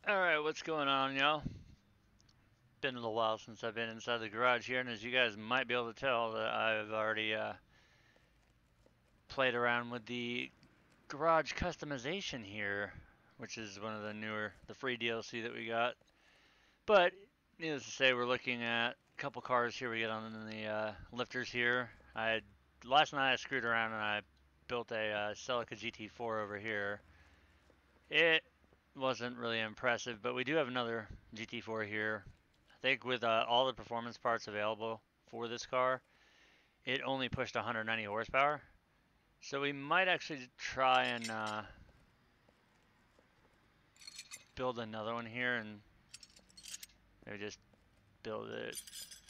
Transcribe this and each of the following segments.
Alright, what's going on, y'all? Been a little while since I've been inside the garage here, and as you guys might be able to tell, that I've already played around with the garage customization here, which is one of the free DLC that we got. But, needless to say, we're looking at a couple cars here we get on the lifters here. Last night I screwed around and I built a Celica GT4 over here. It wasn't really impressive, but we do have another GT4 here. I think with all the performance parts available for this car, it only pushed 190 horsepower. So we might actually try and build another one here and maybe just build it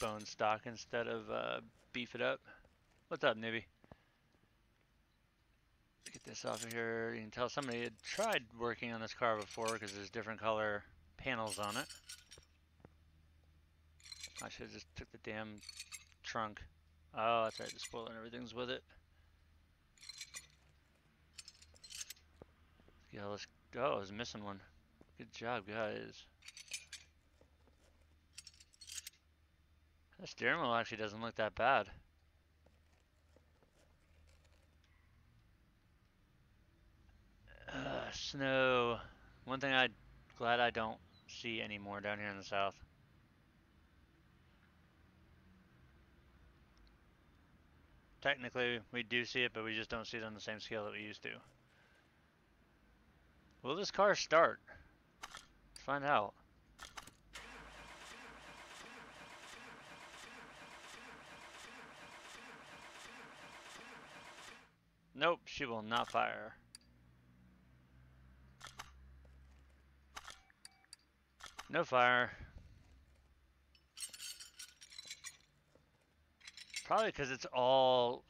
bone stock instead of beef it up. What's up, Nibby? Get this off of here. You can tell somebody had tried working on this car before because there's different color panels on it. I should have just took the damn trunk. Oh, that's right, the spoiler and everything's with it. Yeah, let's go. I was missing one. Good job, guys. The steering wheel actually doesn't look that bad. Snow. One thing I'm glad I don't see anymore down here in the south. Technically, we do see it, but we just don't see it on the same scale that we used to. Will this car start? Let's find out. Nope, she will not fire. No fire. Probably because it's all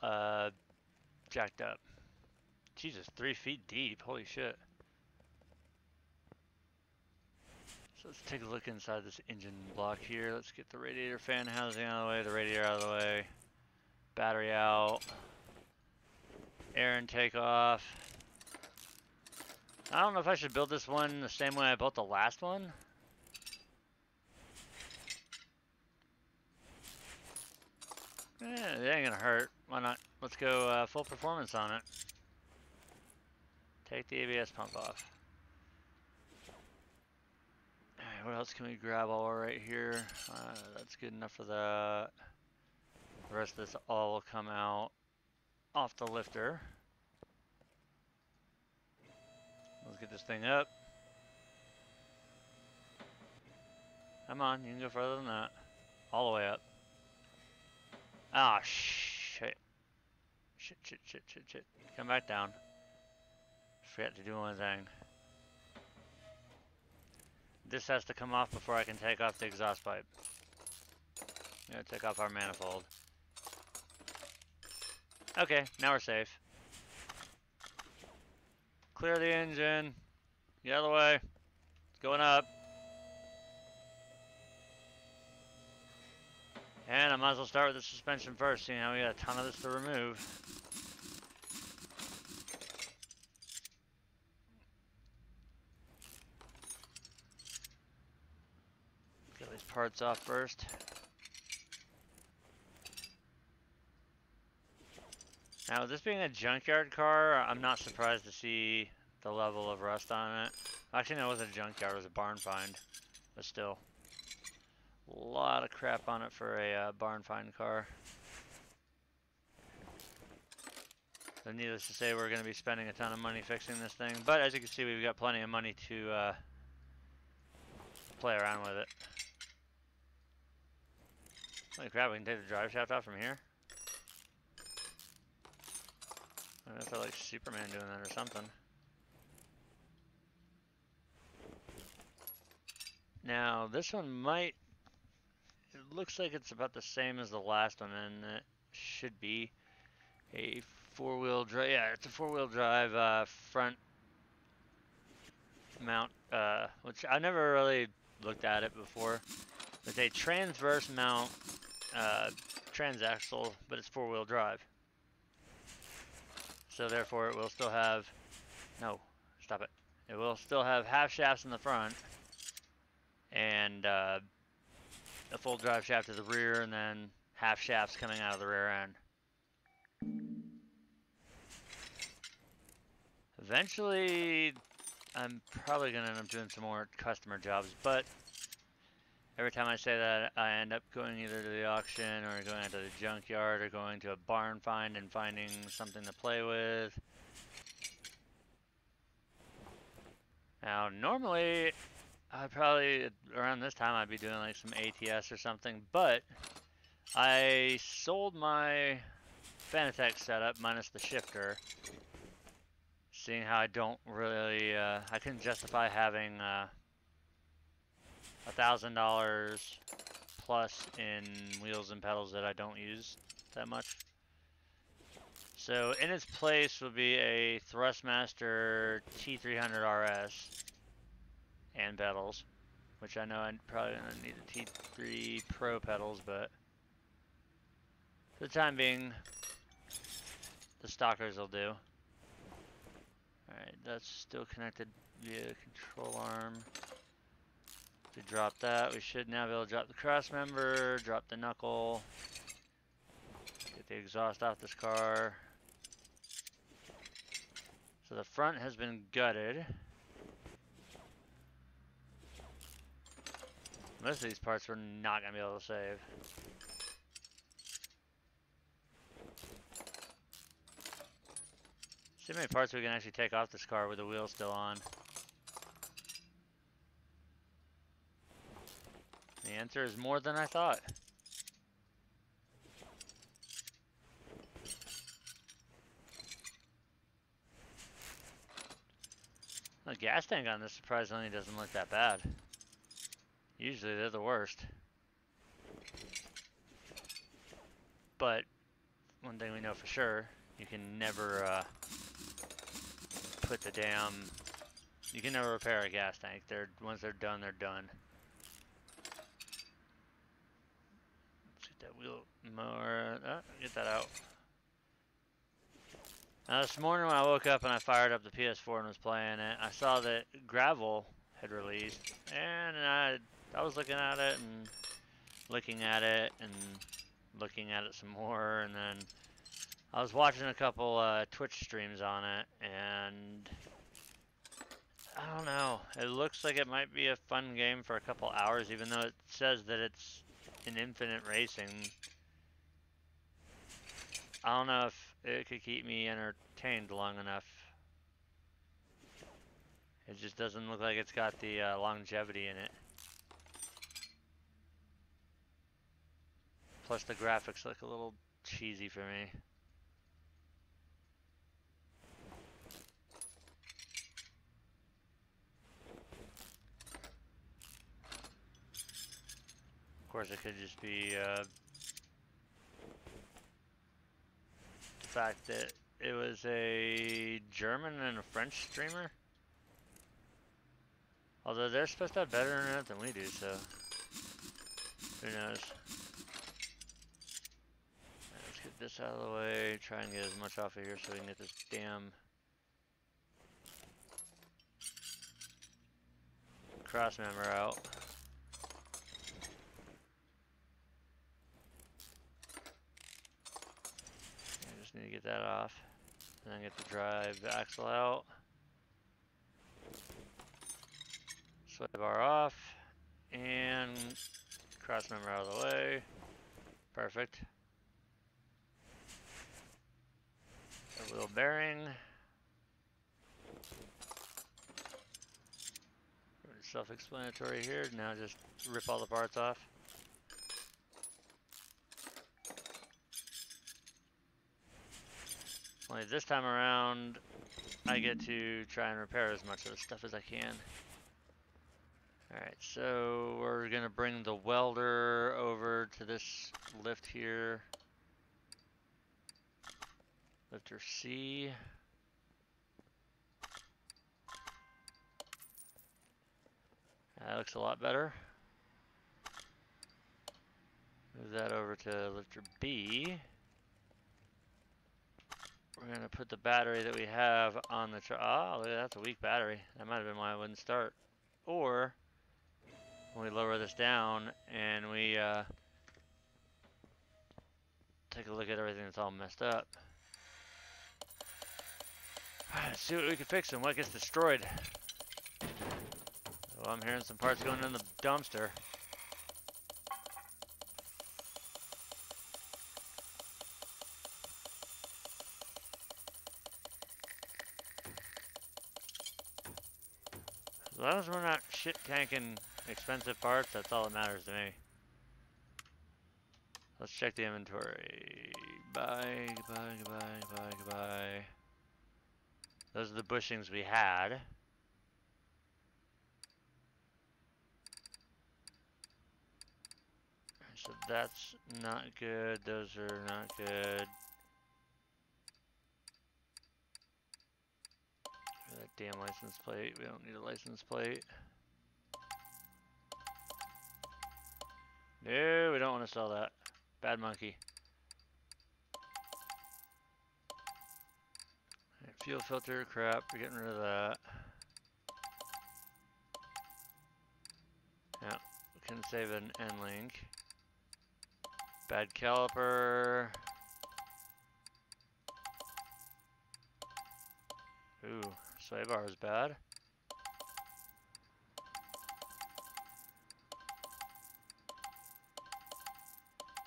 jacked up. Jesus, 3 feet deep. Holy shit. So let's take a look inside this engine block here. Let's get the radiator fan housing out of the way, the radiator out of the way, battery out, air intake off. I don't know if I should build this one the same way I built the last one. It ain't gonna hurt. Why not? Let's go full performance on it. Take the ABS pump off. Alright, what else can we grab while we're right here? That's good enough for that. The rest of this all will come out off the lifter. Let's get this thing up. Come on, you can go further than that. All the way up. Ah, shit. Shit. Come back down. Forgot to do one thing. This has to come off before I can take off the exhaust pipe. I'm gonna take off our manifold. Okay, now we're safe. Clear the engine. Get out of the way. It's going up. And I might as well start with the suspension first, seeing how we got a ton of this to remove. Get these parts off first. Now, with this being a junkyard car, I'm not surprised to see the level of rust on it. Actually, no, it wasn't a junkyard, it was a barn find. But still. A lot of crap on it for a barn find car. So needless to say, we're going to be spending a ton of money fixing this thing. But as you can see, we've got plenty of money to play around with it. Holy crap, we can take the drive shaft off from here? I don't know if I like Superman doing that or something. Now, this one might... It looks like it's about the same as the last one, and it should be a four-wheel drive. Yeah, it's a four-wheel drive front mount, which I never really looked at it before. It's a transverse mount transaxle, but it's four-wheel drive. So therefore, it will still have... No, stop it. It will still have half shafts in the front. and a full drive shaft to the rear, and then half shafts coming out of the rear end. Eventually, I'm probably going to end up doing some more customer jobs, but every time I say that, I end up going either to the auction or going to the junkyard or going to a barn find and finding something to play with. Now, normally, I'd probably, around this time, I'd be doing like some ATS or something, but I sold my Fanatec setup minus the shifter, seeing how I don't really, I couldn't justify having $1,000 plus in wheels and pedals that I don't use that much. So in its place will be a Thrustmaster T300 RS and pedals, which I know I'm probably going to need a T3 Pro pedals, but for the time being, the stockers will do. Alright, that's still connected via control arm. If we drop that, we should now be able to drop the cross member, drop the knuckle, get the exhaust off this car. So the front has been gutted. Most of these parts we're not going to be able to save. See how many parts we can actually take off this car with the wheel still on. The answer is more than I thought. The gas tank on this surprisingly doesn't look that bad. Usually they're the worst. But one thing we know for sure, you can never put the damn, you can never repair a gas tank. Once they're done, they're done. Let's get that wheel more, get that out. Now this morning when I woke up and I fired up the PS4 and was playing it, I saw that Gravel had released, and I was looking at it and looking at it and looking at it some more, and then I was watching a couple Twitch streams on it, and I don't know, it looks like it might be a fun game for a couple hours, even though it says that it's an infinite racing. I don't know if it could keep me entertained long enough. It just doesn't look like it's got the longevity in it. Plus the graphics look a little cheesy for me. Of course it could just be the fact that it was a German and a French streamer. Although they're supposed to have better internet than we do, so who knows. Right, let's get this out of the way, try and get as much off of here so we can get this damn cross member out. I just need to get that off, and then get the drive axle out. Sway bar off, and cross member out of the way. Perfect. A wheel bearing. Self-explanatory here. Now just rip all the parts off. Only this time around, I get to try and repair as much of the stuff as I can. Alright, so we're going to bring the welder over to this lift here. Lifter C. That looks a lot better. Move that over to lifter B. We're going to put the battery that we have on the truck. Oh, look, that's a weak battery. That might have been why it wouldn't start. Or when we lower this down and we take a look at everything that's all messed up. Alright, let's see what we can fix and what gets destroyed. Oh, I'm hearing some parts going in the dumpster. As long as we're not shit tanking expensive parts, that's all that matters to me. Let's check the inventory. Goodbye, goodbye, goodbye, goodbye, goodbye. Those are the bushings we had. So that's not good. Those are not good. That damn license plate. We don't need a license plate. No, we don't want to sell that. Bad monkey. Right, fuel filter, crap. We're getting rid of that. Yeah, we can save an N-link. Bad caliper. Ooh, sway bar is bad.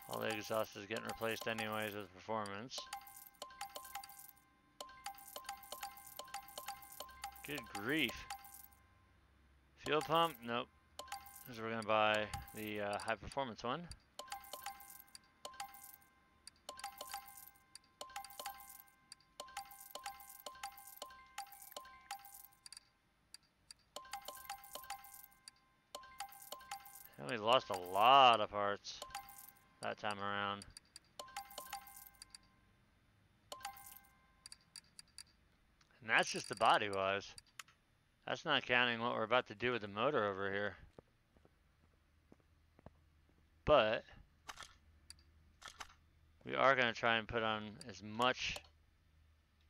All the exhaust is getting replaced anyways with performance. Good grief. Fuel pump? Nope. Because we're going to buy the high performance one. And we lost a lot of parts that time around. And that's just the body wise. That's not counting what we're about to do with the motor over here. But we are going to try and put on as much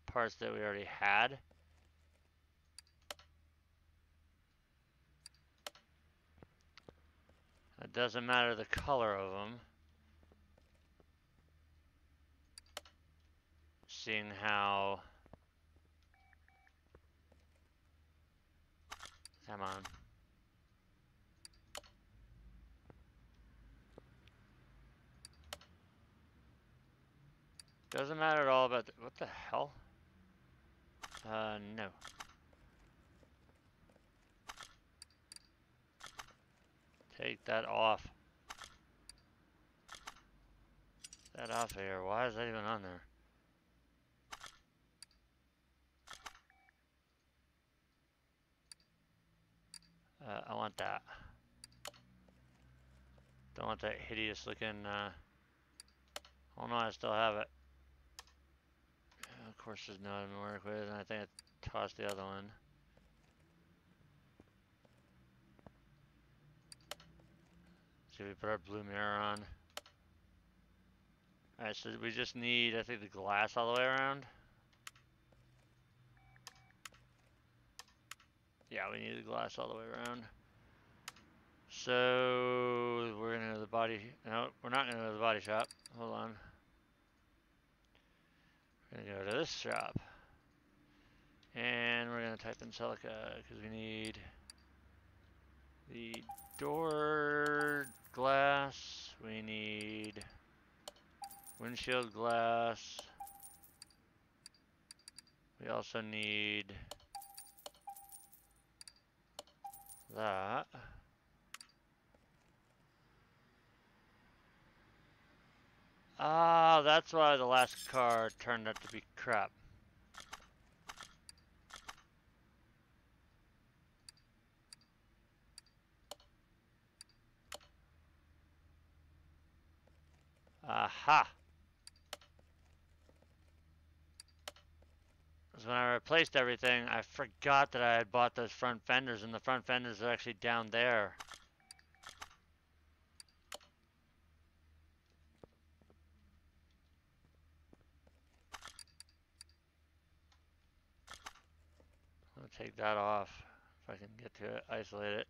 parts that we already had. It doesn't matter the color of them. Seeing how... Come on. Doesn't matter at all about the, what the hell? No. Take that off. That off of here. Why is that even on there? I want that. Don't want that hideous looking, oh no, I still have it. Yeah, of course there's nothing to work with, and I think I tossed the other one. See, we put our blue mirror on. Alright, so we just need, I think, the glass all the way around. Yeah, we need the glass all the way around. So, we're gonna go to the body, no, we're not gonna go to the body shop. Hold on. We're gonna go to this shop. And we're gonna type in silica, because we need the door glass, we need windshield glass, we also need that. Ah, that's why the last car turned out to be crap. Aha! Because when I replaced everything, I forgot that I had bought those front fenders, and the front fenders are actually down there. I'll take that off if I can get to it, isolate it.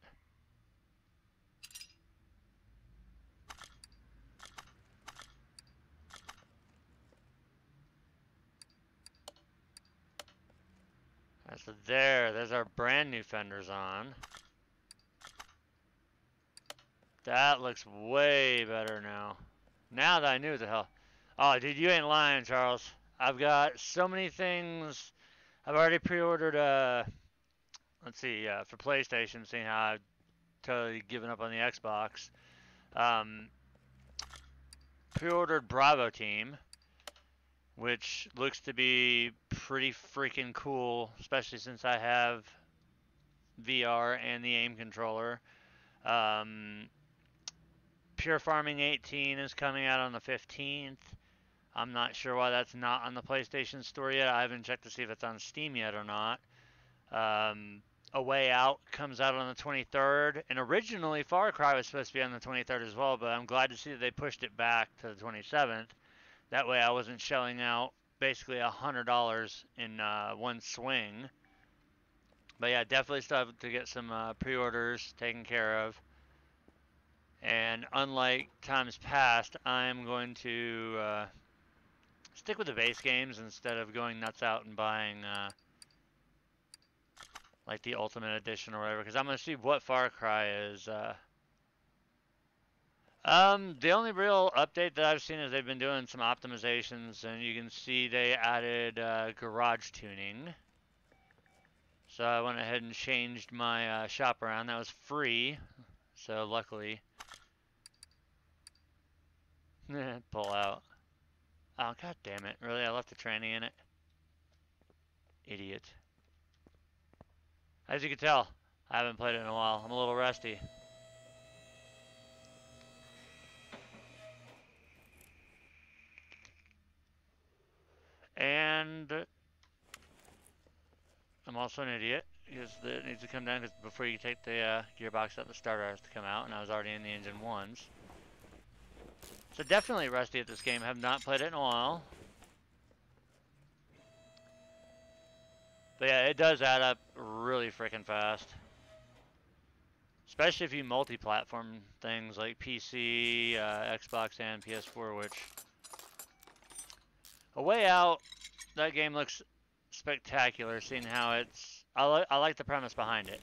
So there's our brand new fenders on. That looks way better now. Now that I knew what the hell. Oh, dude, you ain't lying, Charles. I've got so many things. I've already pre-ordered, let's see, for PlayStation, seeing how I've totally given up on the Xbox. Pre-ordered Bravo Team, which looks to be pretty freaking cool, especially since I have VR and the aim controller. Pure Farming 18 is coming out on the 15th. I'm not sure why that's not on the PlayStation Store yet. I haven't checked to see if it's on Steam yet or not. A Way Out comes out on the 23rd, and originally Far Cry was supposed to be on the 23rd as well, but I'm glad to see that they pushed it back to the 27th. That way I wasn't shelling out basically $100 in one swing. But yeah, definitely still have to get some pre-orders taken care of. And unlike times past, I'm going to stick with the base games instead of going nuts out and buying like the Ultimate Edition or whatever, because I'm going to see what Far Cry is. The only real update that I've seen is they've been doing some optimizations, and you can see they added garage tuning. So I went ahead and changed my shop around. That was free, so luckily. Pull out. Oh, god damn it. Really? I left the tranny in it? Idiot. As you can tell, I haven't played it in a while. I'm a little rusty. And I'm also an idiot, because it needs to come down, because before you take the gearbox out, the starter has to come out, and I was already in the engine once. So definitely rusty at this game. Have not played it in a while. But yeah, it does add up really freaking fast. Especially if you multi-platform things like PC, Xbox, and PS4, which... A Way Out, that game looks spectacular, seeing how it's... I like the premise behind it.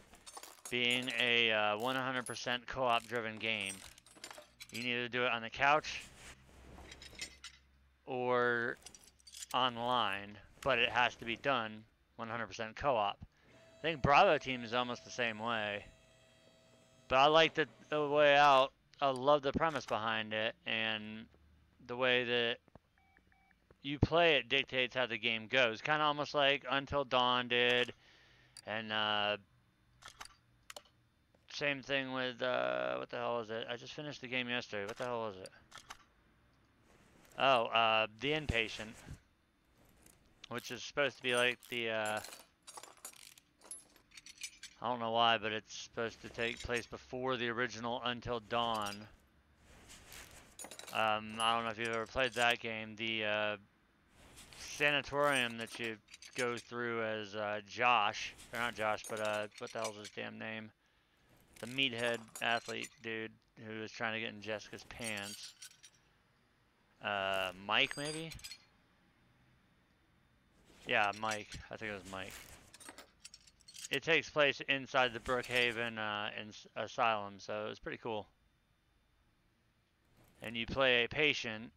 Being a 100% co-op driven game. You need to do it on the couch or online, but it has to be done 100% co-op. I think Bravo Team is almost the same way. But I like the Way Out. I love the premise behind it, and the way that you play it dictates how the game goes. Kind of almost like Until Dawn did, and same thing with, what the hell is it? I just finished the game yesterday. What the hell was it? Oh, The Inpatient, which is supposed to be like the, I don't know why, but it's supposed to take place before the original Until Dawn. I don't know if you've ever played that game. The sanatorium that you go through as Josh, or not Josh, but what the hell's his damn name? The meathead athlete dude who was trying to get in Jessica's pants. Mike, maybe? Yeah, Mike. I think it was Mike. It takes place inside the Brookhaven Asylum, so it's pretty cool. And you play a patient,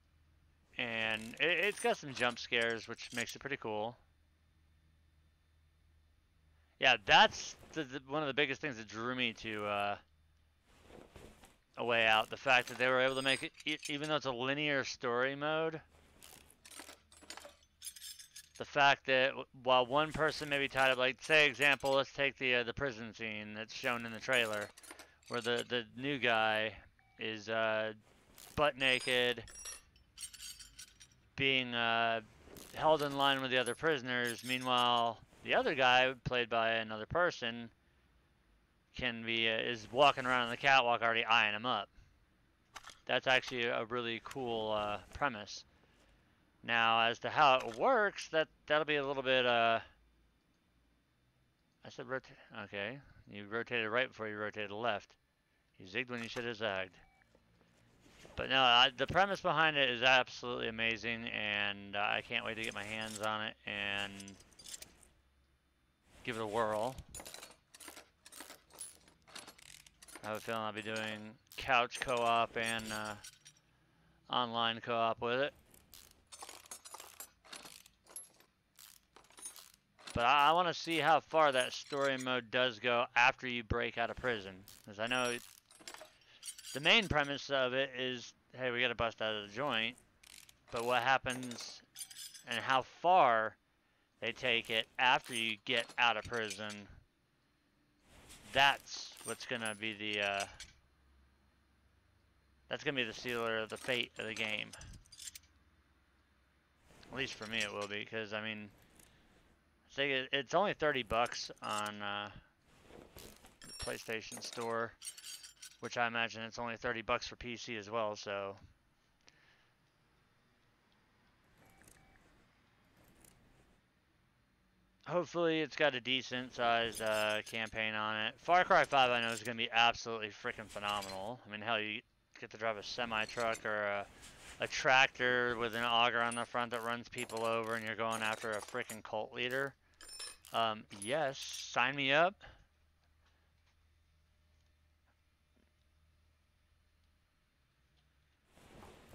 and it's got some jump scares, which makes it pretty cool. Yeah, that's one of the biggest things that drew me to A Way Out. The fact that they were able to make it, even though it's a linear story mode, the fact that while one person may be tied up, like, say, example, let's take the prison scene that's shown in the trailer, where the new guy is butt naked, being held in line with the other prisoners. Meanwhile, the other guy, played by another person, can be is walking around on the catwalk already eyeing him up. That's actually a really cool premise. Now, as to how it works, that'll be a little bit, I said rotate, okay. You rotated right before you rotated left. You zigged when you should have zagged. But no, the premise behind it is absolutely amazing, and I can't wait to get my hands on it, and give it a whirl. I have a feeling I'll be doing couch co-op and online co-op with it. But I want to see how far that story mode does go after you break out of prison. Because I know the main premise of it is, hey, we got to bust out of the joint. But what happens and how far they take it after you get out of prison, that's what's going to be the, that's going to be the sealer of the fate of the game. At least for me it will be, because, I mean, I think it's only 30 bucks on the PlayStation Store, which I imagine it's only 30 bucks for PC as well, so. Hopefully it's got a decent sized campaign on it. Far Cry 5 I know is going to be absolutely freaking phenomenal. I mean, hell, you get to drive a semi-truck or a tractor with an auger on the front that runs people over and you're going after a freaking cult leader. Yes, sign me up.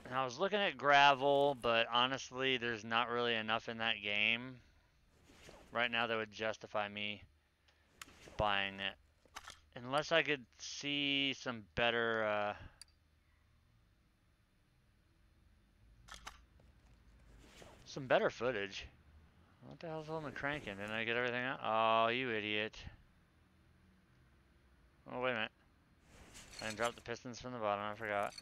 And I was looking at gravel, but honestly, there's not really enough in that game right now that would justify me buying it. Unless I could see some better, footage. What the hell's holding the cranking? Didn't I get everything out? Oh, you idiot. Oh, wait a minute. I can drop the pistons from the bottom, I forgot.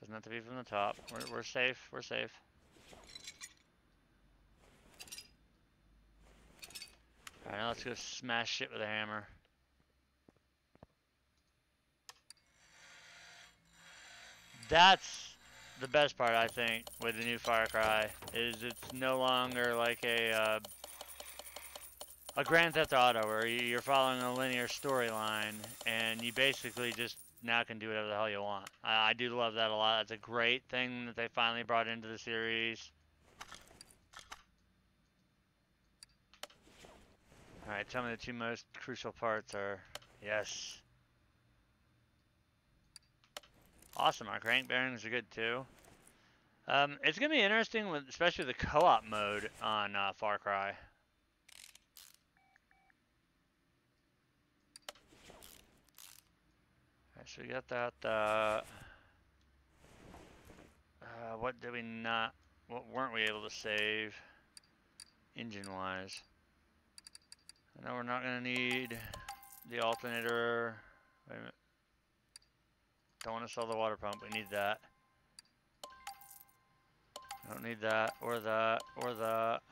Doesn't have to be from the top. We're safe, we're safe. Alright, now let's go smash shit with a hammer. That's the best part, I think, with the new Far Cry, is it's no longer like a Grand Theft Auto where you're following a linear storyline and you basically just now can do whatever the hell you want. I do love that a lot. That's a great thing that they finally brought into the series. Alright, tell me the two most crucial parts are, yes. Awesome, our crank bearings are good too. It's going to be interesting, with, especially the co-op mode on Far Cry. Alright, so we got that, what did we not, what weren't we able to save engine-wise? I know we're not going to need the alternator. Wait a minute. Don't want to sell the water pump, we need that. Don't need that, or that, or that.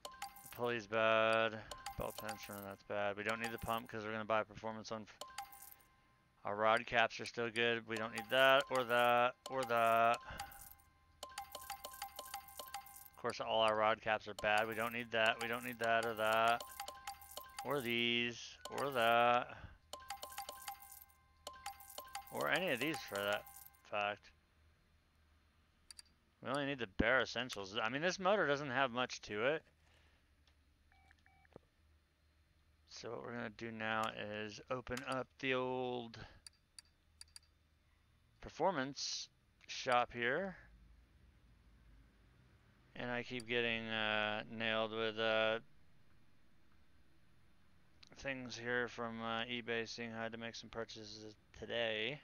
The pulley's bad. Belt tensioner, that's bad. We don't need the pump because we're going to buy performance on. Our rod caps are still good. We don't need that, or that, or that. Of course, all our rod caps are bad. We don't need that. We don't need that, or that. Or these, or that. Or any of these for that fact. We only need the bare essentials. I mean, this motor doesn't have much to it. So what we're going to do now is open up the old performance shop here. And I keep getting nailed with things here from eBay, seeing how to make some purchases today.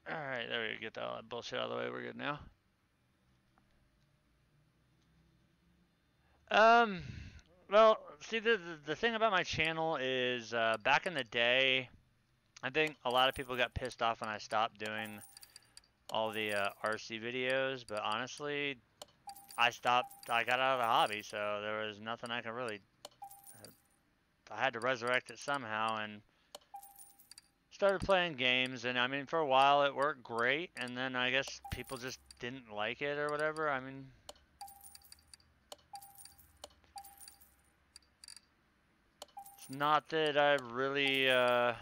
Alright, there we go. Get all that bullshit out of the way. We're good now. Well, see, the thing about my channel is, back in the day, I think a lot of people got pissed off when I stopped doing all the RC videos, but honestly, I got out of the hobby, so there was nothing I could really I had to resurrect it somehow and started playing games. And I mean, for a while it worked great, and then I guess people just didn't like it or whatever. I mean, it's not that I really, it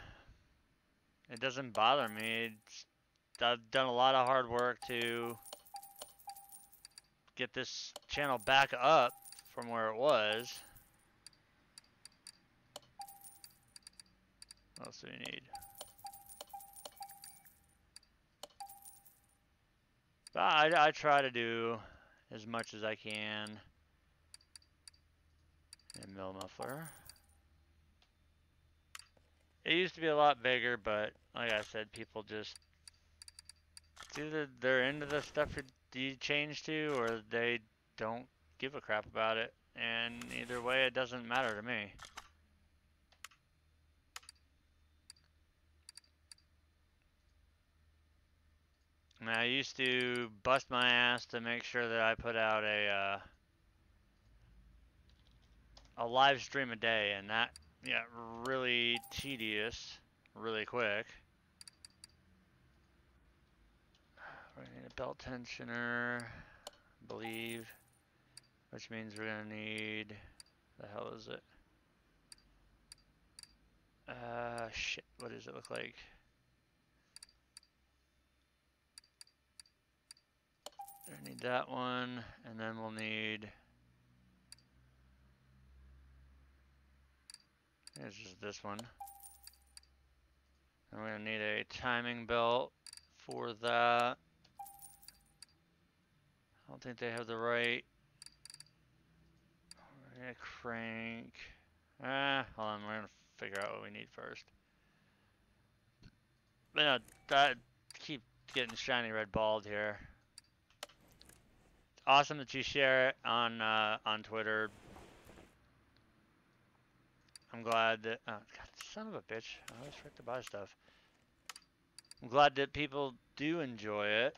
doesn't bother me. I've done a lot of hard work to get this channel back up from where it was. What else do we need? But I try to do as much as I can. And mill muffler. It used to be a lot bigger, but like I said, people just, it's either they're into the stuff you change to, or they don't give a crap about it. And either way, it doesn't matter to me. I mean, I used to bust my ass to make sure that I put out a live stream a day, and that got really tedious really quick. We need a belt tensioner, I believe, which means we're gonna need, the hell is it? Shit, what does it look like? I need that one, and then we'll need, it's just this one. And we're gonna need a timing belt for that. I don't think they have the right. We're gonna crank. Hold on, we're gonna figure out what we need first. But no, that keep getting shiny red balled here. It's awesome that you share it on Twitter. I'm glad that, oh god, son of a bitch, I always forget to buy stuff. I'm glad that people do enjoy it.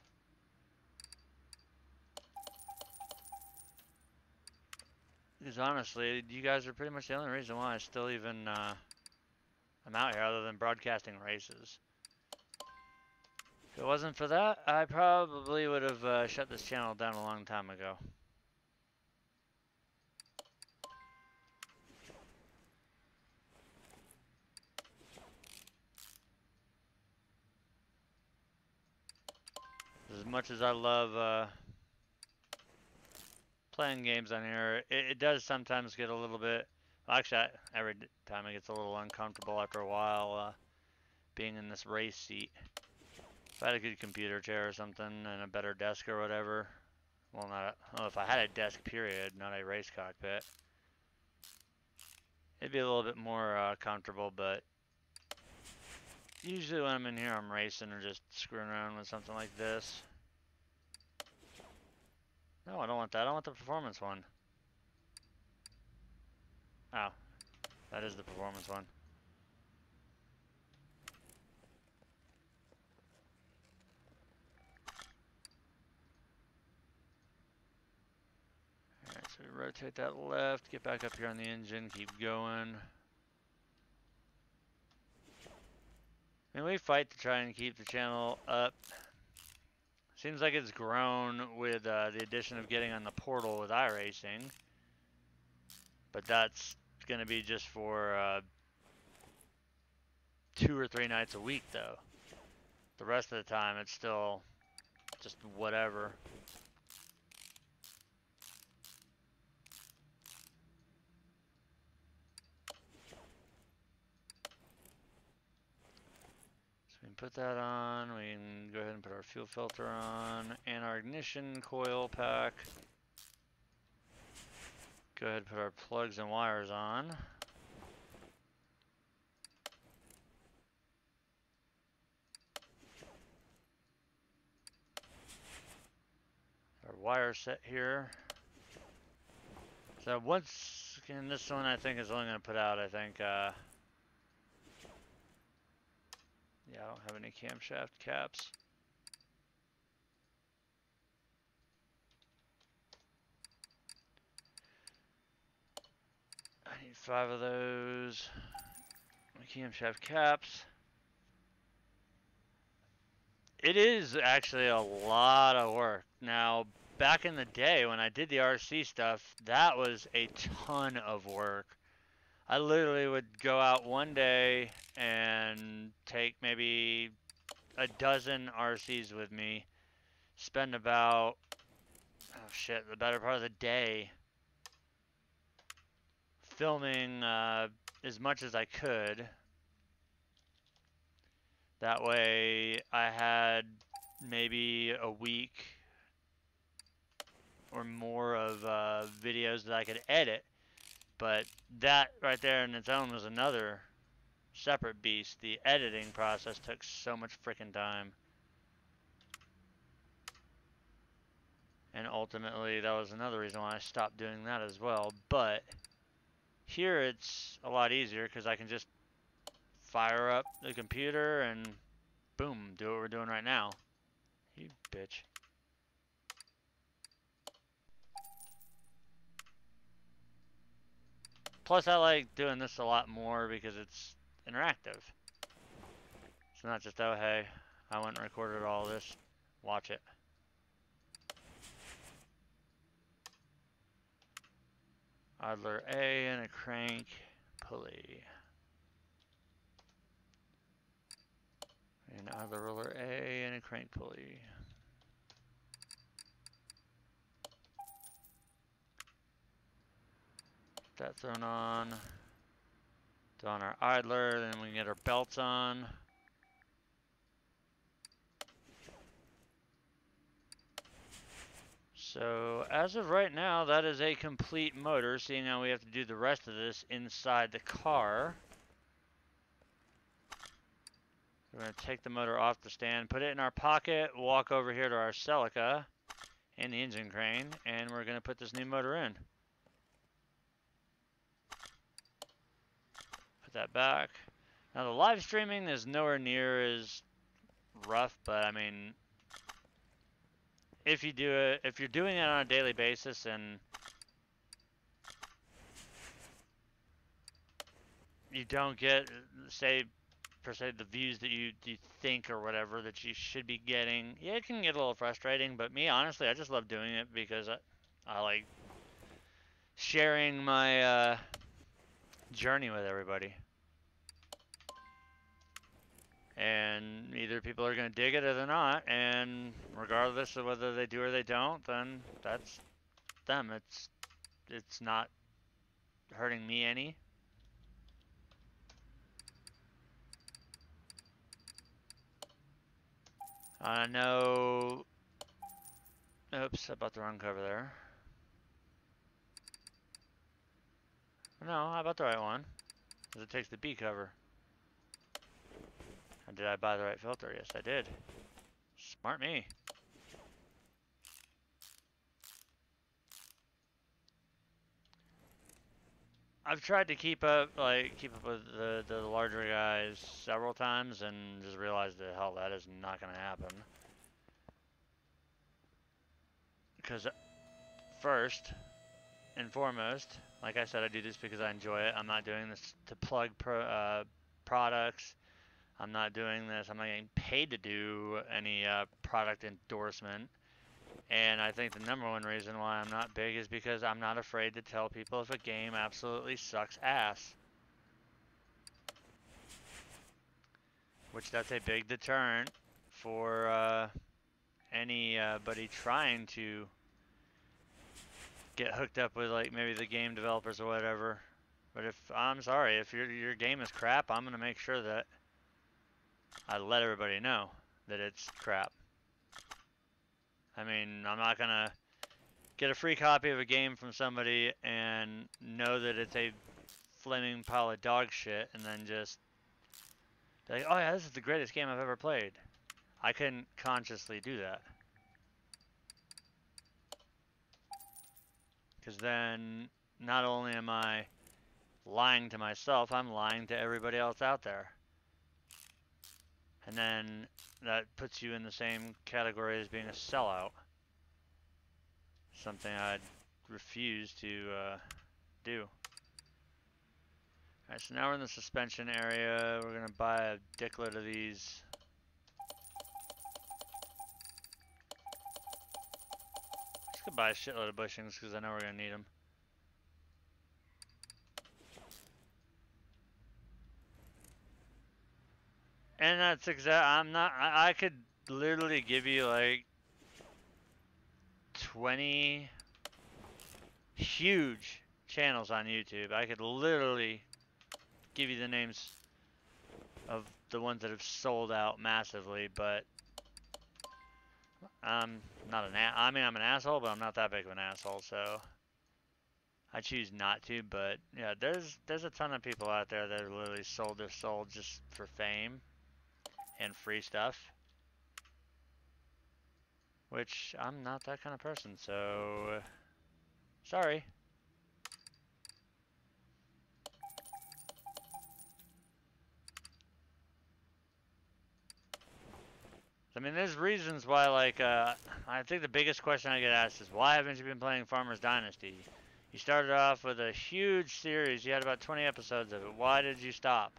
Because honestly, you guys are pretty much the only reason why I still even, I'm out here other than broadcasting races. If it wasn't for that, I probably would have shut this channel down a long time ago. As much as I love playing games on here, it does sometimes get a little bit, well, actually, every time it gets a little uncomfortable after a while being in this race seat. If I had a good computer chair or something and a better desk or whatever, well, if I had a desk period, not a race cockpit, it'd be a little bit more comfortable, but usually when I'm in here, I'm racing or just screwing around with something like this. No, I don't want that. I don't want the performance one. Oh, that is the performance one. Alright, so we rotate that left, get back up here on the engine, keep going. I mean, we fight to try and keep the channel up. Seems like it's grown with the addition of getting on the portal with iRacing. But that's going to be just for 2 or 3 nights a week, though. The rest of the time, it's still just whatever. So we can put that on. We can go ahead and put our fuel filter on and our ignition coil pack. Go ahead and put our plugs and wires on. Our wire set here. So once again, this one I think is only going to put out, I think, yeah, I don't have any camshaft caps. I need 5 of those. My camshaft caps. It is actually a lot of work. Now, back in the day when I did the RC stuff, that was a ton of work. I literally would go out one day and take maybe a dozen RCs with me, spend about, oh shit, the better part of the day filming as much as I could. That way I had maybe a week or more of videos that I could edit. But that right there in its own was another separate beast. The editing process took so much freaking time. And ultimately that was another reason why I stopped doing that as well. But here it's a lot easier because I can just fire up the computer and boom, do what we're doing right now. You bitch. Plus I like doing this a lot more because it's interactive. It's not just, oh hey, I went and recorded all this, watch it. Idler A and a crank pulley. And idler roller A and a crank pulley. That thrown on. Throw on our idler, then we can get our belts on. So as of right now, that is a complete motor, seeing how we have to do the rest of this inside the car. We're going to take the motor off the stand, put it in our pocket, walk over here to our Celica and the engine crane, and we're going to put this new motor in. Put that back. Now the live streaming is nowhere near as rough, but I mean, if you do it, if you're doing it on a daily basis and you don't get, say, per se, the views that you think or whatever that you should be getting, yeah, it can get a little frustrating. But me, honestly, I just love doing it because I like sharing my journey with everybody. And either people are going to dig it or they're not, and regardless of whether they do or they don't, then that's them. It's not hurting me any. I know. Oops, I bought the wrong cover there. No, I bought the right one. Because it takes the B cover. And did I buy the right filter? Yes, I did. Smart me. I've tried to keep up with the larger guys several times and just realized that hell, that is not going to happen. Because first and foremost, like I said, I do this because I enjoy it. I'm not doing this to plug products. I'm not doing this. I'm not getting paid to do any product endorsement. And I think the number one reason why I'm not big is because I'm not afraid to tell people if a game absolutely sucks ass. Which that's a big deterrent for anybody trying to get hooked up with like maybe the game developers or whatever. But if I'm sorry, if your game is crap, I'm gonna make sure that I let everybody know that it's crap. I mean, I'm not gonna get a free copy of a game from somebody and know that it's a flaming pile of dog shit and then just be like, oh yeah, this is the greatest game I've ever played. I couldn't consciously do that. Because then not only am I lying to myself, I'm lying to everybody else out there. And then that puts you in the same category as being a sellout. Something I'd refuse to do. Alright, so now we're in the suspension area. We're gonna buy a dickload of these. Just gonna buy a shitload of bushings because I know we're gonna need them. And that's I could literally give you like 20 huge channels on YouTube. I could literally give you the names of the ones that have sold out massively, but I'm not I mean, I'm an asshole, but I'm not that big of an asshole, so I choose not to. But yeah, there's a ton of people out there that have literally sold their soul just for fame and free stuff, which I'm not that kind of person, so sorry. I mean, there's reasons why, like, I think the biggest question I get asked is, why haven't you been playing Farmer's Dynasty? You started off with a huge series, you had about 20 episodes of it. Why did you stop?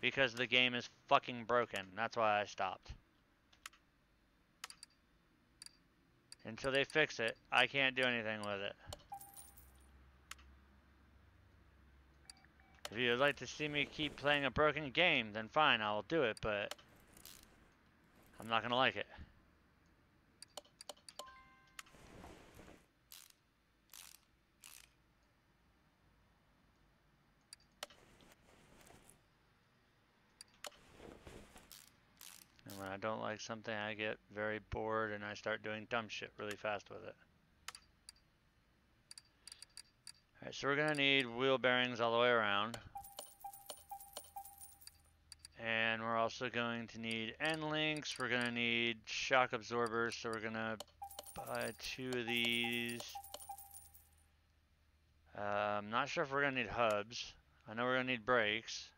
Because the game is fucking broken. That's why I stopped. Until they fix it, I can't do anything with it. If you'd like to see me keep playing a broken game, then fine, I'll do it, but I'm not gonna like it. And when I don't like something, I get very bored and I start doing dumb shit really fast with it. Alright, so we're gonna need wheel bearings all the way around. And we're also going to need end links. We're gonna need shock absorbers, so we're gonna buy 2 of these. I'm not sure if we're gonna need hubs. I know we're gonna need brakes.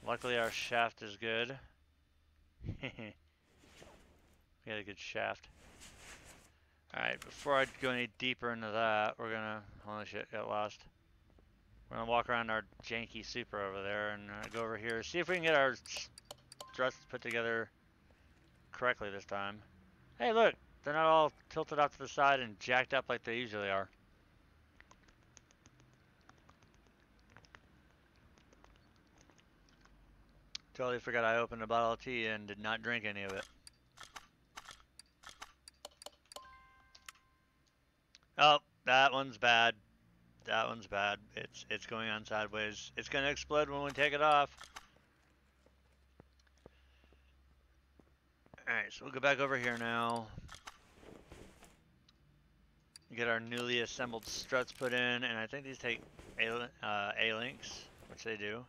Luckily our shaft is good. We got a good shaft. Alright, before I go any deeper into that, we're gonna... Holy shit, got lost. We're gonna walk around our janky Supra over there and go over here. See if we can get our struts put together correctly this time. Hey look! They're not all tilted off to the side and jacked up like they usually are. Totally forgot I opened a bottle of tea and did not drink any of it. Oh, that one's bad. That one's bad. It's going on sideways. It's gonna explode when we take it off. Alright, so we'll go back over here now. Get our newly assembled struts put in, and I think these take A-links, which they do.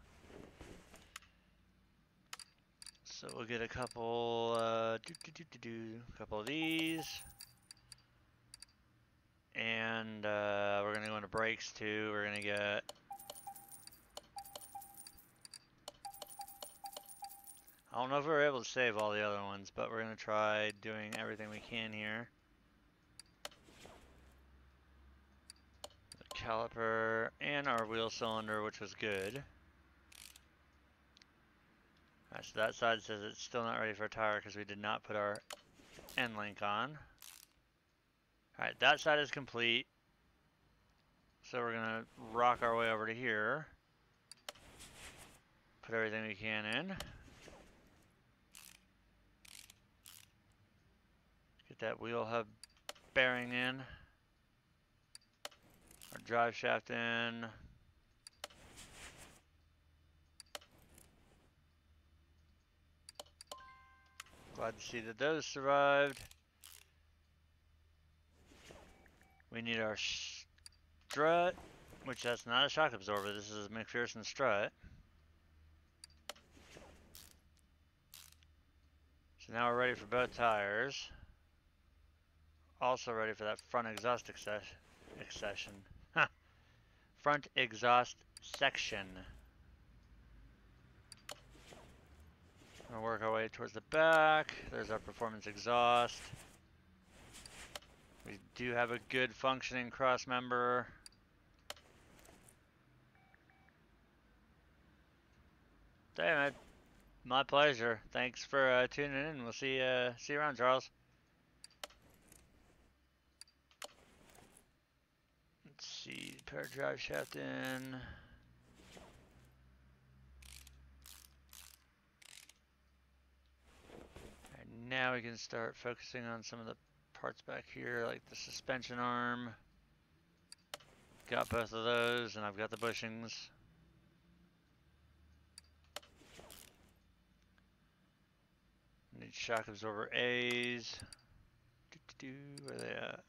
So we'll get a couple, couple of these. And we're gonna go into brakes too. We're gonna get I don't know if we were able to save all the other ones, but we're gonna try doing everything we can here. The caliper and our wheel cylinder, which was good. Alright, so that side says it's still not ready for a tire because we did not put our end link on. Alright, that side is complete. So we're gonna rock our way over to here. Put everything we can in. Get that wheel hub bearing in. Our drive shaft in. Glad to see that those survived. We need our strut, which that's not a shock absorber. This is a McPherson strut. So now we're ready for both tires. Also ready for that front exhaust section. Front exhaust section. We'll work our way towards the back. There's our performance exhaust. We do have a good functioning cross member. Damn it. My pleasure. Thanks for tuning in. We'll see you around, Charles. Let's see, power drive shaft in. And now we can start focusing on some of the parts back here, like the suspension arm. Got both of those, and I've got the bushings. Need shock absorber A's. Where are they at?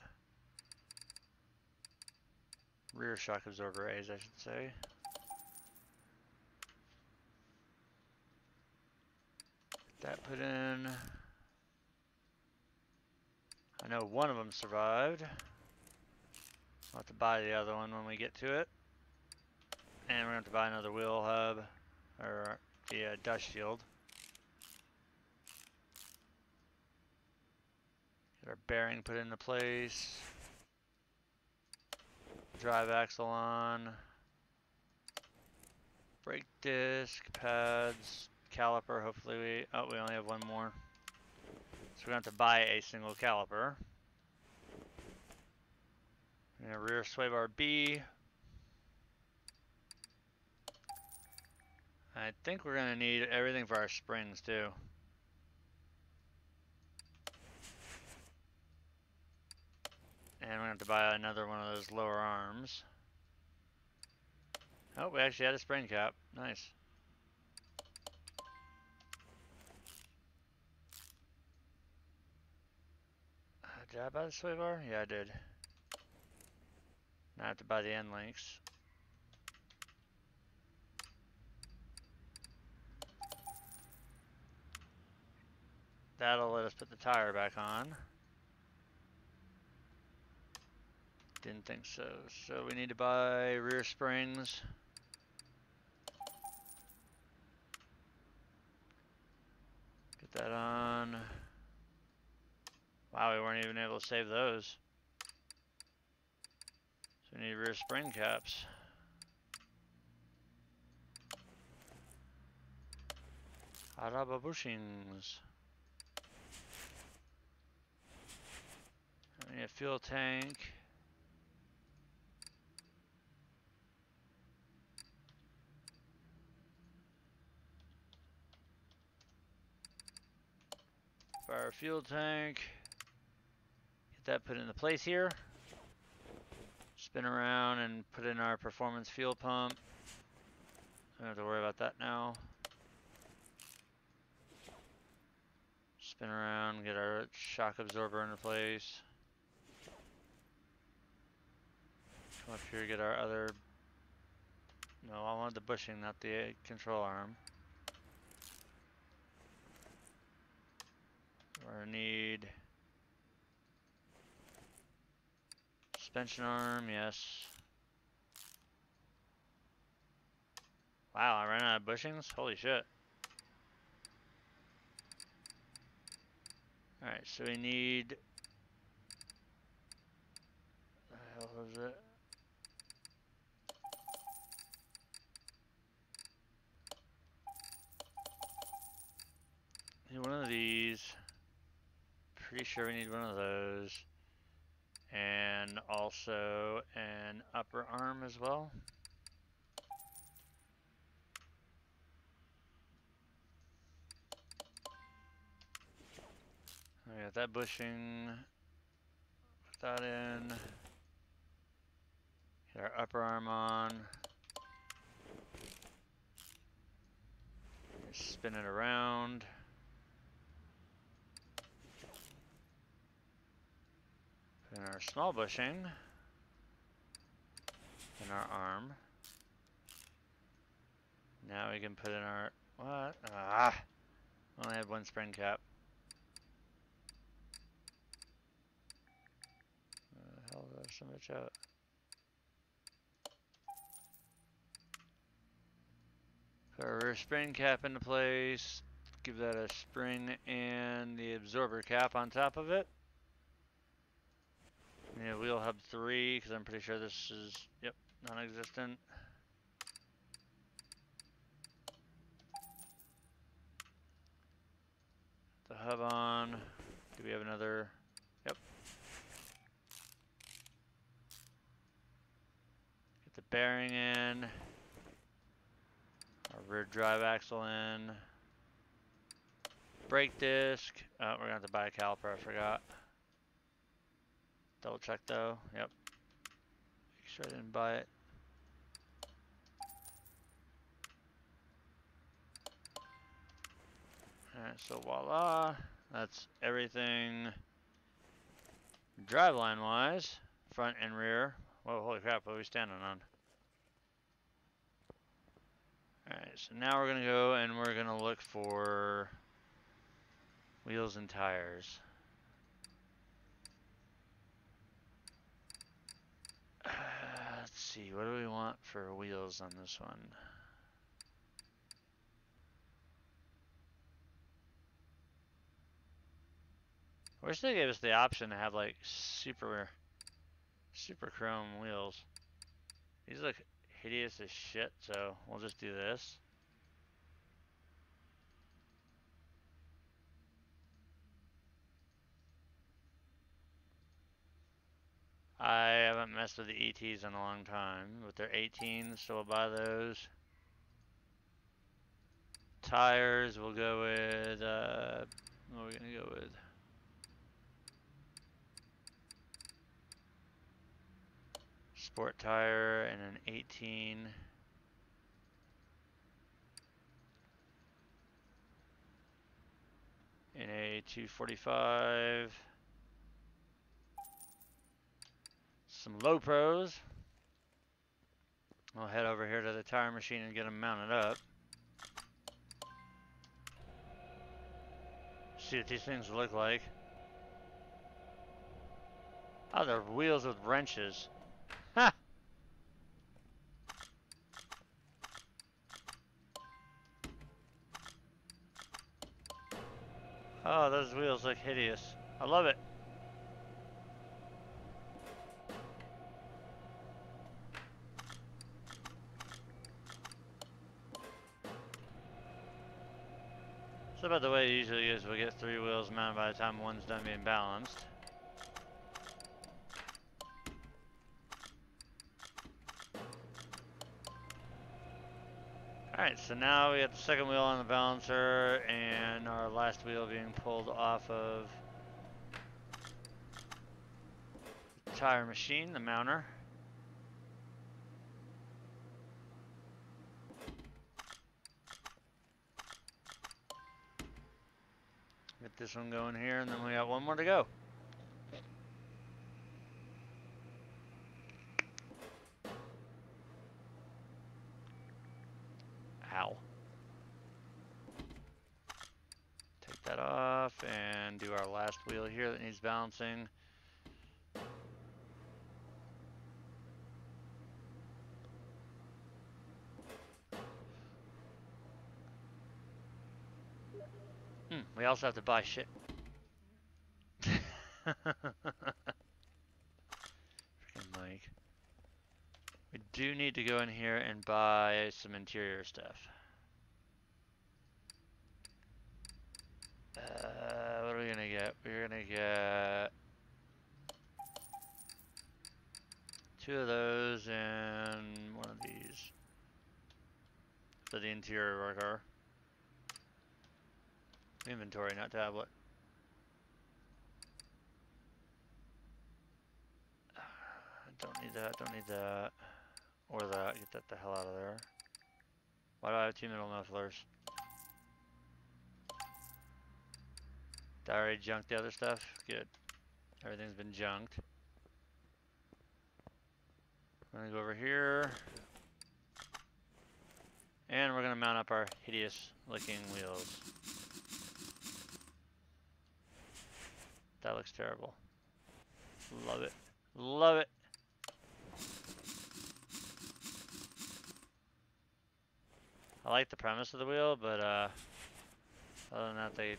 Rear shock absorber A's, I should say. Get that put in. I know one of them survived. I'll have to buy the other one when we get to it. And we're going to have to buy another wheel hub, or the dust shield. Get our bearing put into place. Drive axle on. Brake disc, pads, caliper. Hopefully we only have one more. So we're going to have to buy a single caliper. And rear sway bar B. I think we're going to need everything for our springs too. And we're going to have to buy another one of those lower arms. Oh, we actually had a spring cap. Nice. Did I buy the sway bar? Yeah, I did. Now I have to buy the end links. That'll let us put the tire back on. Didn't think so. So we need to buy rear springs. Get that on. Wow, we weren't even able to save those. So we need rear spring caps. Araba bushings. I need a fuel tank. Fire fuel tank. Get that put into place here. Spin around and put in our performance fuel pump. Don't have to worry about that now. Spin around, get our shock absorber into place. Come up here, get our other... No, I want the bushing, not the control arm. We're gonna need... suspension arm, yes. Wow, I ran out of bushings? Holy shit. Alright, so we need... What the hell was it? Need one of these. Pretty sure we need one of those. And also an upper arm as well. We got that bushing. Put that in. Get our upper arm on. Spin it around. Put in our small bushing. In our arm. Now we can put in our... What? Ah! Only have one spring cap. Where the hell did I so much out? Put our rear spring cap into place. Give that a spring and the absorber cap on top of it. Yeah, wheel hub 3, because I'm pretty sure this is, yep, non-existent. hub on. Do we have another? Yep. Get the bearing in. Our rear drive axle in. Brake disc. Oh, we're gonna have to buy a caliper, I forgot. Double check though. Yep. Make sure I didn't buy it. Alright, so voila. That's everything driveline wise. Front and rear. Whoa, holy crap, what are we standing on? Alright, so now we're gonna go and we're gonna look for wheels and tires. Let's see, what do we want for wheels on this one? I wish they gave us the option to have like super chrome wheels. These look hideous as shit, so we'll just do this. I haven't messed with the ETs in a long time, but they're 18s, so we'll buy those. Tires, we'll go with, what are we gonna go with? Sport tire and an 18. In a 245. Some low pros. I'll head over here to the tire machine and get them mounted up. See what these things look like. Oh, they're wheels with wrenches. Ha! Oh, those wheels look hideous. I love it. So about the way it usually is, we'll get 3 wheels mounted by the time one's done being balanced. Alright, so now we got the second wheel on the balancer and our last wheel being pulled off of the tire machine, the mounter. Get this one going here, and then we got one more to go. Ow. Take that off and do our last wheel here that needs balancing. We also have to buy shit. Freaking Mike. We do need to go in here and buy some interior stuff. What are we gonna get? We're gonna get 2 of those and 1 of these for the interior of our car. Inventory, not tablet. Don't need that, don't need that. Or that, get that the hell out of there. Why do I have 2 middle mufflers? Did I already junk the other stuff? Good. Everything's been junked. I'm gonna go over here. And we're gonna mount up our hideous looking wheels. That looks terrible. Love it. Love it. I like the premise of the wheel, but other than that, they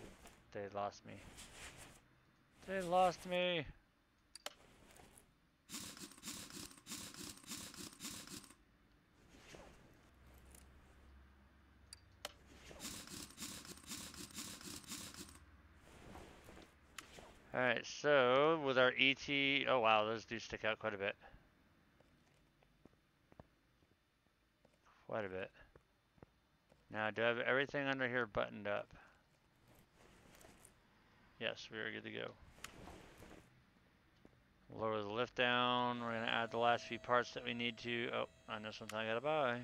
lost me. They lost me. Alright, so with our ET, oh wow, those do stick out quite a bit. Quite a bit. Now, do I have everything under here buttoned up? Yes, we are good to go. Lower the lift down. We're going to add the last few parts that we need to. Oh, I know something I gotta buy.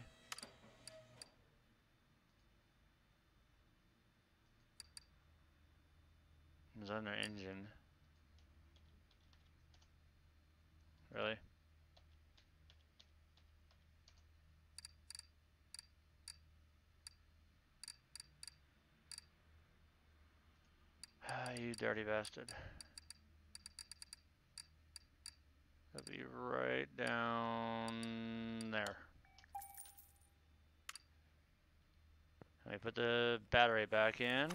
It's on their engine. Really? Ah, you dirty bastard. That'll be right down there. Let me put the battery back in.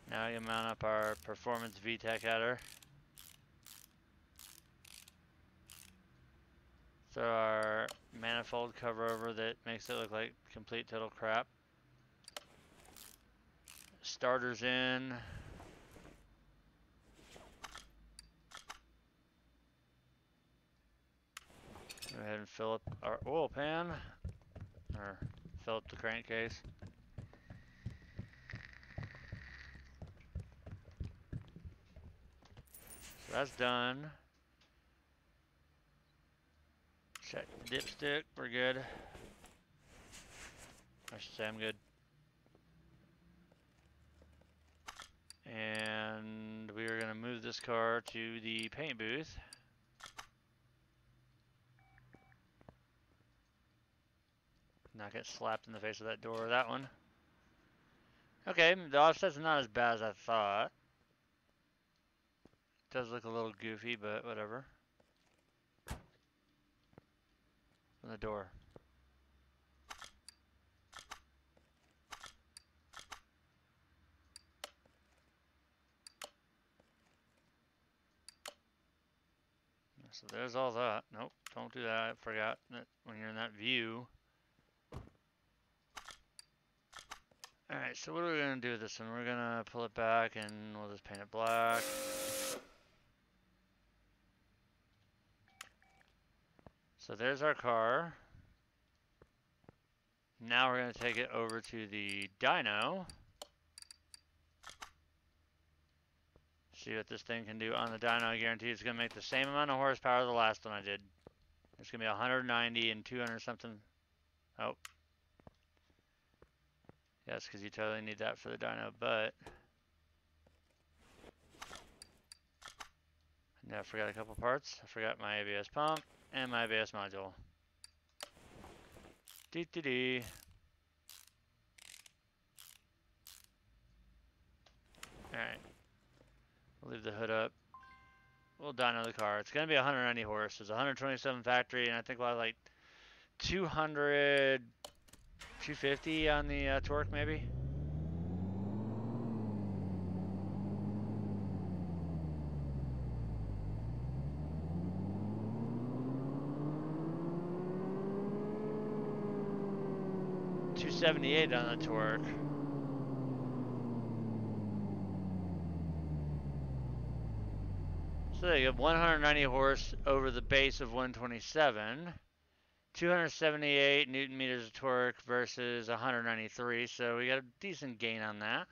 Now I can mount up our performance VTEC header. Throw our manifold cover over that makes it look like complete total crap. Starters in. Go ahead and fill up our oil pan, or fill up the crankcase. So that's done. Check the dipstick, we're good. I should say I'm good. And we are going to move this car to the paint booth. Not get slapped in the face with that door or that one. Okay, the offset's not as bad as I thought. It does look a little goofy, but whatever. On the door. So there's all that. Nope, don't do that. I forgot that when you're in that view. Alright, so what are we going to do with this one? We're going to pull it back and we'll just paint it black. So there's our car. Now we're going to take it over to the dyno. See what this thing can do on the dyno. I guarantee it's going to make the same amount of horsepower as the last one I did. It's going to be 190 and 200 something. Oh. Yes, because you totally need that for the dyno, but... I forgot a couple parts. I forgot my ABS pump and my ABS module. Dee. Alright. We'll leave the hood up. We'll dyno the car. It's going to be 190 horse. It's 127 factory, and I think we'll have like 200, 250 on the torque maybe. $278 on the torque. So you have 190 horse over the base of 127. 278 newton meters of torque versus 193, so we got a decent gain on that.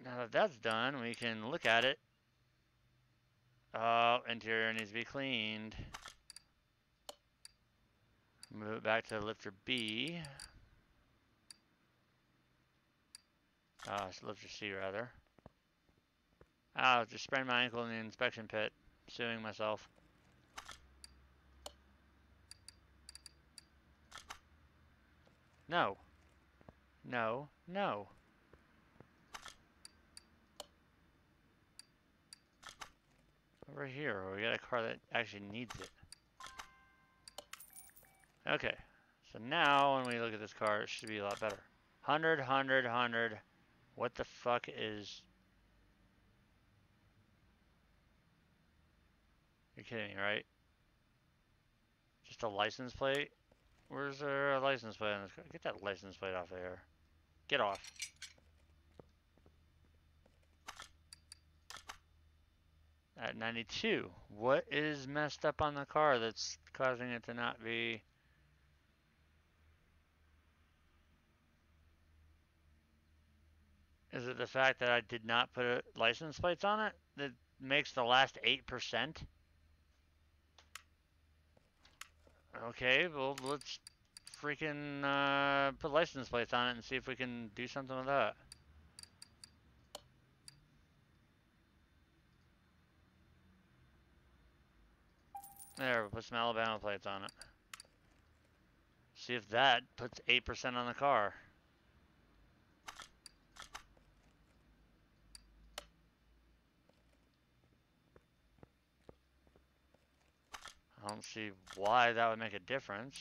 Now that that's done, we can look at it. Oh, interior needs to be cleaned. Move it back to lifter B. It's lifter C rather. Just sprained my ankle in the inspection pit. Suing myself. No. No. No. Over here, we got a car that actually needs it. Okay. So now, when we look at this car, it should be a lot better. 100, 100, 100. What the fuck is... You're kidding me, right? Just a license plate? Where's our license plate on this car? Get that license plate off of here. Get off. At 92. What is messed up on the car that's causing it to not be... Is it the fact that I did not put license plates on it that makes the last 8%? Okay, well, let's freaking put license plates on it and see if we can do something with that. There, we'll put some Alabama plates on it. See if that puts 8% on the car. I don't see why that would make a difference.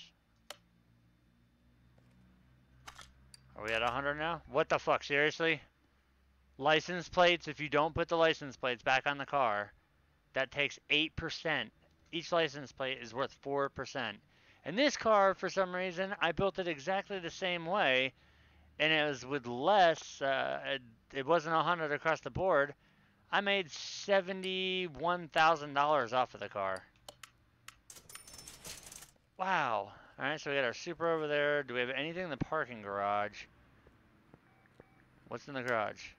Are we at 100 now? What the fuck, seriously? License plates, if you don't put the license plates back on the car, that takes 8%. Each license plate is worth 4%. And this car, for some reason, I built it exactly the same way, and it was with less, it wasn't 100 across the board. I made $71,000 off of the car. Wow. Alright, so we got our Supra over there. Do we have anything in the parking garage? What's in the garage?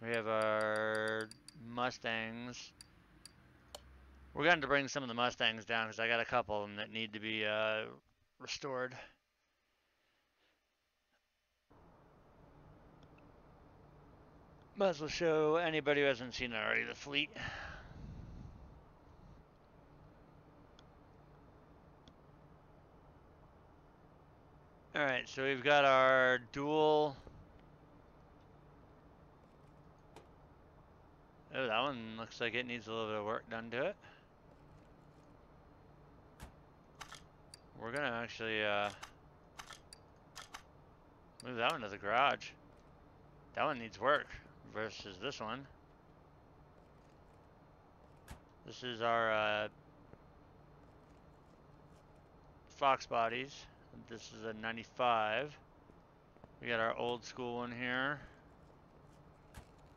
We have our Mustangs. We're going to bring some of the Mustangs down because I got a couple of them that need to be restored. Might as well show anybody who hasn't seen it already the fleet. Alright, so we've got our dual... Oh, that one looks like it needs a little bit of work done to it. We're gonna actually move that one to the garage. That one needs work versus this one. This is our Fox bodies. This is a 95. We got our old school one here.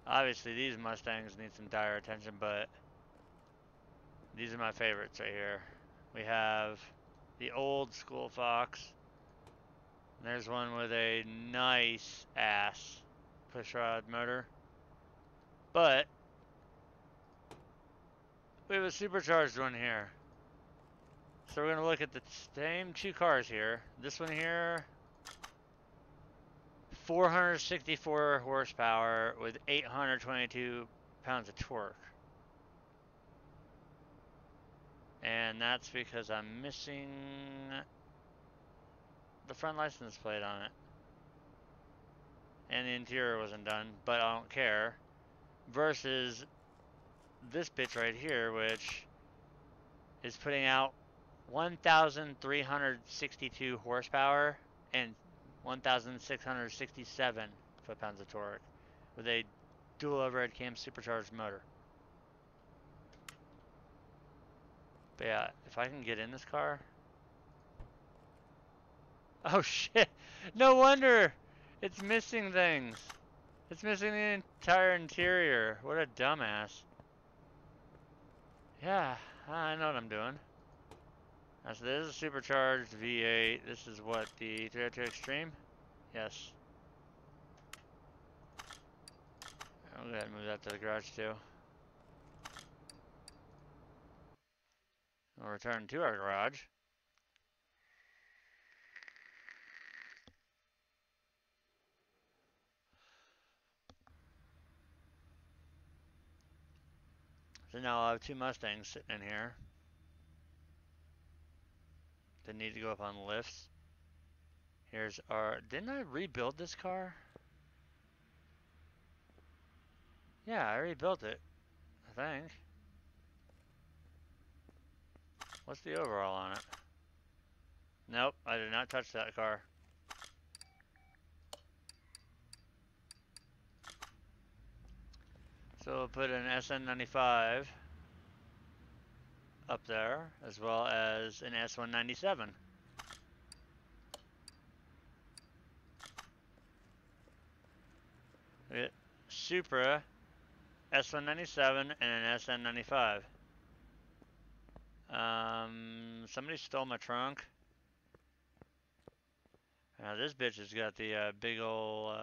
Obviously these Mustangs need some dire attention, but these are my favorites right here. We have the old school Fox. And there's one with a nice ass pushrod motor. But we have a supercharged one here. So we're going to look at the same two cars here. This one here, 464 horsepower with 822 pounds of torque. And that's because I'm missing the front license plate on it. And the interior wasn't done, but I don't care. Versus this bitch right here, which is putting out 1,362 horsepower and 1,667 foot-pounds of torque with a dual overhead cam supercharged motor. But yeah, if I can get in this car. Oh shit! No wonder it's missing things. It's missing the entire interior. What a dumbass. Yeah, I know what I'm doing. So this is a supercharged V8. This is what, the 302 Extreme? Yes. I'll go ahead and move that to the garage too. We'll return to our garage. So now I'll have two Mustangs sitting in here. They need to go up on lifts. Here's our... Didn't I rebuild this car? Yeah, I rebuilt it. I think. What's the overall on it? Nope, I did not touch that car. So we'll put an SN95 up there, as well as an S197. We get Supra, S197, and an SN95. Somebody stole my trunk. Now this bitch has got the big ol'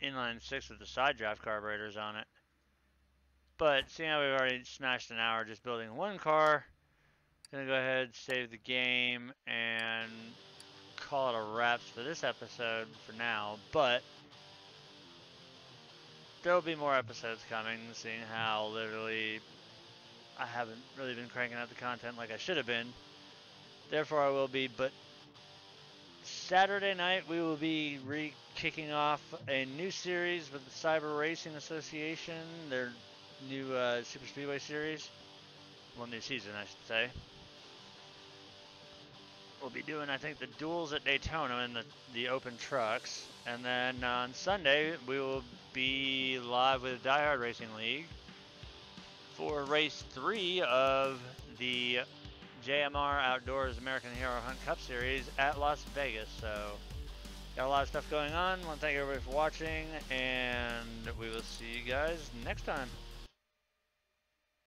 inline six with the side draft carburetors on it. But seeing how we've already smashed an hour just building one car, gonna go ahead, save the game, and call it a wraps for this episode for now. But there will be more episodes coming, seeing how literally I haven't really been cranking out the content like I should have been. Therefore I will be, but Saturday night we will be kicking off a new series with the Cyber Racing Association, their new Super Speedway series. Well, new season, I should say. We'll be doing, I think, the duels at Daytona in the open trucks. And then on Sunday, we will be live with Die Hard Racing League for race 3 of the JMR Outdoors American Hero Hunt Cup Series at Las Vegas. So, got a lot of stuff going on. I want to thank everybody for watching, and we will see you guys next time.